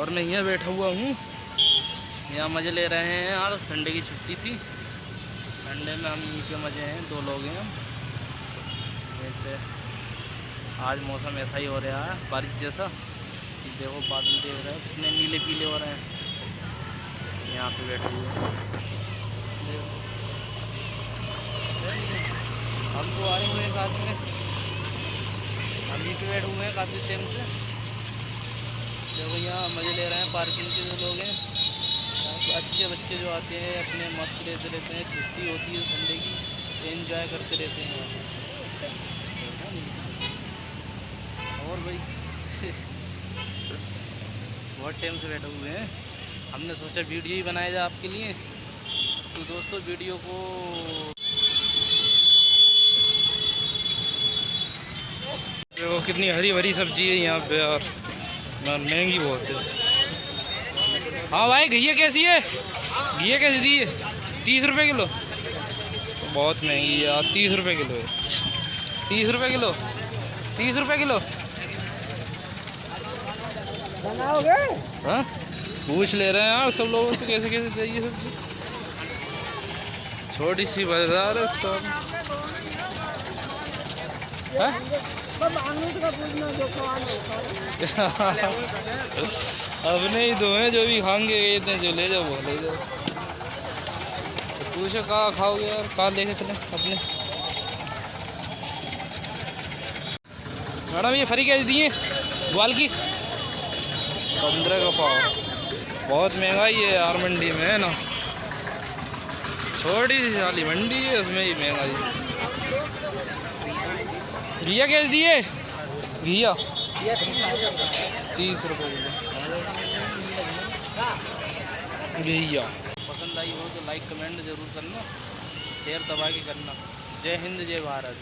और मैं यहाँ बैठा हुआ हूँ, यहाँ मज़े ले रहे हैं यार। संडे की छुट्टी थी, संडे में हम यहीं पे मज़े हैं, 2 लोग हैं हम। वैसे आज मौसम ऐसा ही हो रहा है, बारिश जैसा। देखो बादल देख रहे हैं कितने नीले पीले हो रहे हैं। यहाँ पे बैठे हुए हम तो आए हुए हैं साथ में, हम यहीं पे बैठे हुए हैं काफ़ी टाइम से। देखो यहाँ मज़े ले रहे हैं, पार्किंग के जो लोग हैं अच्छे बच्चे जो आते हैं अपने मस्त रहते हैं। छुट्टी होती है संडे की, एंजॉय करते रहते हैं। और भाई बहुत टाइम से बैठे हुए हैं, हमने सोचा वीडियो ही बनाया जाए आपके लिए। तो दोस्तों वीडियो को देखो कितनी हरी भरी सब्जी है यहाँ पे यार, महंगी बहुत है। हाँ भाई घिया कैसी है? घिया कैसी दी है? 30 रुपये किलो। बहुत महंगी है यार, 30 रुपये किलो है। 30 रुपये किलो, 30 रुपये किलो बनाओगे? हाँ पूछ ले रहे हैं यार सब लोगों से कैसे कैसे चाहिए सब्जी। छोटी सी बाजार है सब। अपने ही दो हैं, जो भी खाएंगे इतने जो ले जाओ वो ले जाओ। तो पूछो कहाँ खाओगे यार, कहाँ लेके चलें अपने। मैडम ये फरी कैसे दिए ग्वाल की? 15 का पाव। बहुत महंगाई है यार मंडी में, है ना। छोटी सी साली मंडी है, उसमें ही महंगाई। घिया कैसे दिए? घिया 30 रुपये किलो घिया। पसंद आई हो तो लाइक कमेंट ज़रूर करना, शेयर दबा के करना। जय हिंद जय भारत।